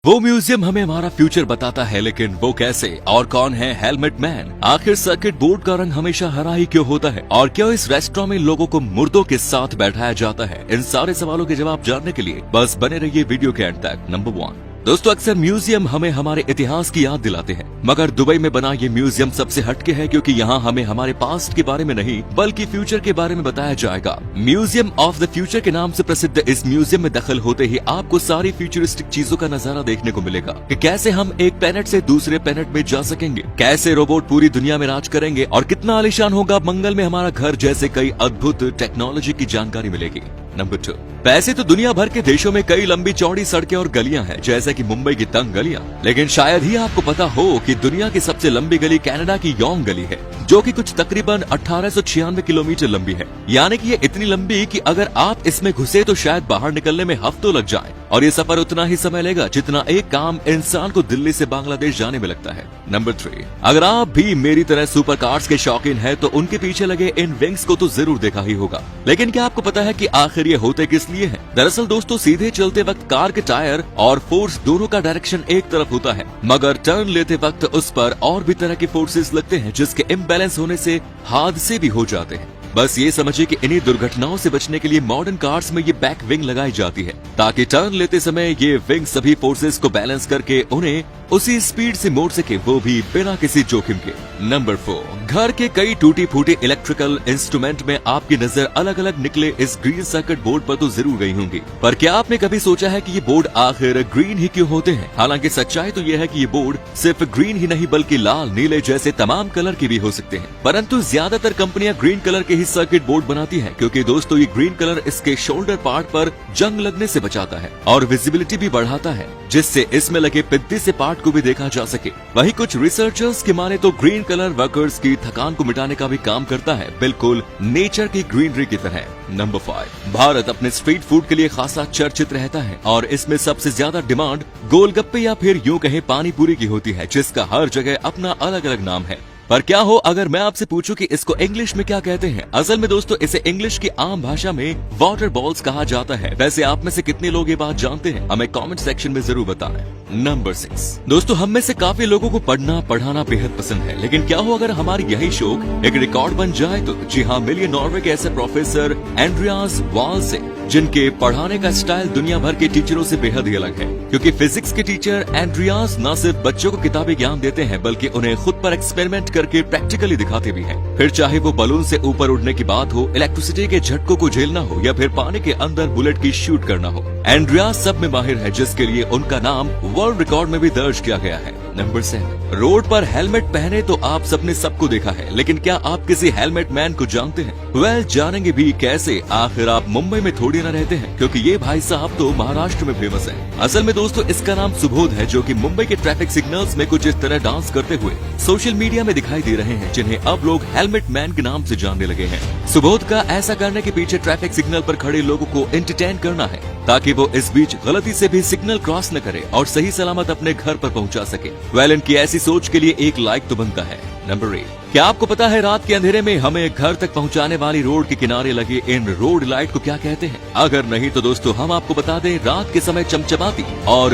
वो म्यूजियम हमें हमारा फ्यूचर बताता है, लेकिन वो कैसे और कौन है हेलमेट मैन? आखिर सर्किट बोर्ड का रंग हमेशा हरा ही क्यों होता है? और क्यों इस रेस्टोरेंट में लोगों को मुर्दों के साथ बैठाया जाता है? इन सारे सवालों के जवाब जानने के लिए बस बने रहिए वीडियो के एंड तक। नंबर 1, दोस्तों अक्सर म्यूजियम हमें हमारे इतिहास की याद दिलाते हैं, मगर दुबई में बना ये म्यूजियम सबसे हटके है, क्योंकि यहाँ हमें हमारे पास्ट के बारे में नहीं बल्कि फ्यूचर के बारे में बताया जाएगा। म्यूजियम ऑफ द फ्यूचर के नाम से प्रसिद्ध इस म्यूजियम में दखल होते ही आपको सारी फ्यूचरिस्टिक चीजों का नजारा देखने को मिलेगा कि कैसे हम एक प्लेनेट से दूसरे प्लेनेट में जा सकेंगे, कैसे रोबोट पूरी दुनिया में राज करेंगे और कितना आलीशान होगा मंगल में हमारा घर जैसे कई अद्भुत टेक्नोलॉजी की जानकारी मिलेगी। नंबर 2, वैसे तो दुनिया भर के देशों में कई लंबी चौड़ी सड़कें और गलियां हैं, जैसे कि मुंबई की तंग गलियां, लेकिन शायद ही आपको पता हो कि दुनिया की सबसे लंबी गली कनाडा की योंग गली है, जो कि कुछ तकरीबन 1896 किलोमीटर लंबी है। यानी कि ये इतनी लंबी कि अगर आप इसमें घुसे तो शायद बाहर निकलने में हफ्तों लग जाएं, और ये सफर उतना ही समय लेगा जितना एक काम इंसान को दिल्ली से बांग्लादेश जाने में लगता है। नंबर 3, अगर आप भी मेरी तरह सुपर कार्स के शौकीन है तो उनके पीछे लगे इन विंग्स को तो जरूर देखा ही होगा, लेकिन क्या आपको पता है कि आखिर ये होते किस लिए हैं? दरअसल दोस्तों, सीधे चलते वक्त कार के टायर और फोर्स दोनों का डायरेक्शन एक तरफ होता है, मगर टर्न लेते वक्त उस पर और भी तरह के फोर्सेस लगते हैं, जिसके इम्बैलेंस होने से हादसे भी हो जाते हैं। बस ये समझिए कि इन्हीं दुर्घटनाओं से बचने के लिए मॉडर्न कार्स में ये बैक विंग लगाई जाती है, ताकि टर्न लेते समय ये विंग सभी फोर्सेस को बैलेंस करके उन्हें उसी स्पीड से मोड़ सके, वो भी बिना किसी जोखिम के। नंबर 4, घर के कई टूटी फूटी इलेक्ट्रिकल इंस्ट्रूमेंट में आपकी नजर अलग अलग निकले इस ग्रीन सर्किट बोर्ड पर तो जरूर गई होंगी, पर क्या आपने कभी सोचा है कि ये बोर्ड आखिर ग्रीन ही क्यों होते हैं? हालांकि सच्चाई तो ये है कि ये बोर्ड सिर्फ ग्रीन ही नहीं बल्कि लाल, नीले जैसे तमाम कलर के भी हो सकते हैं, परंतु ज्यादातर कंपनियां ग्रीन कलर के ही सर्किट बोर्ड बनाती है, क्योंकि दोस्तों ये ग्रीन कलर इसके शोल्डर पार्ट पर जंग लगने से बचाता है और विजिबिलिटी भी बढ़ाता है, जिससे इसमें लगे पिद्दी से पार्ट को भी देखा जा सके। वहीं कुछ रिसर्चर्स की माने तो ग्रीन कलर वर्कर्स की थकान को मिटाने का भी काम करता है, बिल्कुल नेचर की ग्रीनरी की तरह। नंबर 5, भारत अपने स्ट्रीट फूड के लिए खासा चर्चित रहता है और इसमें सबसे ज्यादा डिमांड गोलगप्पे या फिर यूं कहें पानी पूरी की होती है, जिसका हर जगह अपना अलग अलग नाम है। पर क्या हो अगर मैं आपसे पूछूं कि इसको इंग्लिश में क्या कहते हैं? असल में दोस्तों इसे इंग्लिश की आम भाषा में वाटर बॉल्स कहा जाता है। वैसे आप में से कितने लोग ये बात जानते हैं? हमें कमेंट सेक्शन में जरूर बताएं। नंबर 6, दोस्तों हम में से काफी लोगों को पढ़ना बेहद पसंद है, लेकिन क्या हो अगर हमारी यही शौक एक रिकॉर्ड बन जाए तो? जी हाँ, मिलिए नॉर्वे के ऐसे प्रोफेसर एंड्रियास वाल से, जिनके पढ़ाने का स्टाइल दुनिया भर के टीचरों से बेहद ही अलग है, क्योंकि फिजिक्स के टीचर एंड्रियास न सिर्फ बच्चों को किताबी ज्ञान देते हैं बल्कि उन्हें खुद पर एक्सपेरिमेंट करके प्रैक्टिकली दिखाते भी हैं। फिर चाहे वो बलून से ऊपर उड़ने की बात हो, इलेक्ट्रिसिटी के झटकों को झेलना हो या फिर पानी के अंदर बुलेट की शूट करना हो, एंड्रियास सब में माहिर है, जिसके लिए उनका नाम वर्ल्ड रिकॉर्ड में भी दर्ज किया गया है। नंबर 7, रोड पर हेलमेट पहने तो आप सबने सबको देखा है, लेकिन क्या आप किसी हेलमेट मैन को जानते हैं? वेल, जानेंगे भी कैसे? आखिर आप मुंबई में थोड़ी न रहते हैं, क्योंकि ये भाई साहब तो महाराष्ट्र में फेमस है। असल में दोस्तों इसका नाम सुबोध है, जो कि मुंबई के ट्रैफिक सिग्नल्स में कुछ इस तरह डांस करते हुए सोशल मीडिया में दिखाई दे रहे हैं, जिन्हें अब लोग हेलमेट मैन के नाम से जानने लगे हैं। सुबोध का ऐसा करने के पीछे ट्रैफिक सिग्नल पर खड़े लोगों को एंटरटेन करना है, ताकि वो इस बीच गलती से भी सिग्नल क्रॉस न करे और सही सलामत अपने घर पर पहुंचा सके। वेल, इनकी ऐसी सोच के लिए एक लाइक तो बनता है। नंबर 8, क्या आपको पता है रात के अंधेरे में हमें घर तक पहुंचाने वाली रोड के किनारे लगे इन रोड लाइट को क्या कहते हैं? अगर नहीं तो दोस्तों हम आपको बता दें, रात के समय चमचमाती और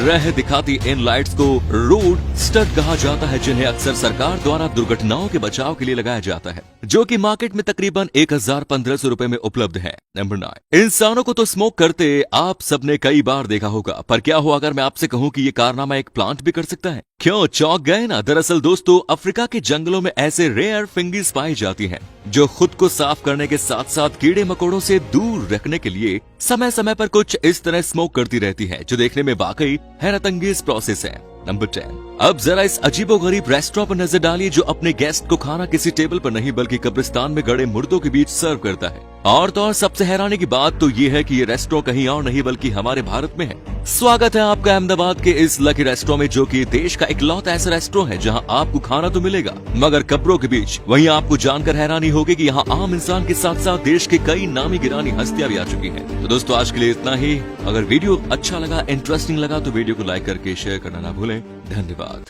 रह दिखाती इन लाइट्स को रोड स्टड कहा जाता है, जिन्हें अक्सर सरकार द्वारा दुर्घटनाओं के बचाव के लिए लगाया जाता है, जो कि मार्केट में तकरीबन 1500 रुपए में उपलब्ध है। नंबर 9, इंसानों को तो स्मोक करते आप सबने कई बार देखा होगा, पर क्या हो अगर मैं आपसे कहूँ कि ये कारनामा एक प्लांट भी कर सकता है? क्यों चौंक गए ना? दरअसल दोस्तों अफ्रीका के जंगलों में ऐसे रेयर फंगस पाई जाती हैं, जो खुद को साफ करने के साथ साथ कीड़े मकोड़ों से दूर रखने के लिए समय समय पर कुछ इस तरह स्मोक करती रहती है, जो देखने में वाकई हैरतअंगेज प्रोसेस है। नंबर 10, अब जरा इस अजीबोगरीब रेस्टोरेंट पर नजर डालिए, जो अपने गेस्ट को खाना किसी टेबल पर नहीं बल्कि कब्रिस्तान में गड़े मुर्दों के बीच सर्व करता है। और तो और सबसे हैरानी की बात तो ये है कि ये रेस्टोरेंट कहीं और नहीं बल्कि हमारे भारत में है। स्वागत है आपका अहमदाबाद के इस लकी रेस्टोरेंट में, जो कि देश का इकलौता ऐसा रेस्टोरेंट है जहां आपको खाना तो मिलेगा मगर कब्रों के बीच। वहीं आपको जानकर हैरानी होगी कि यहाँ आम इंसान के साथ साथ देश के कई नामी गिरानी हस्तियां भी आ चुकी हैं। तो दोस्तों आज के लिए इतना ही। अगर वीडियो अच्छा लगा, इंटरेस्टिंग लगा तो वीडियो को लाइक करके शेयर करना ना भूलें। धन्यवाद।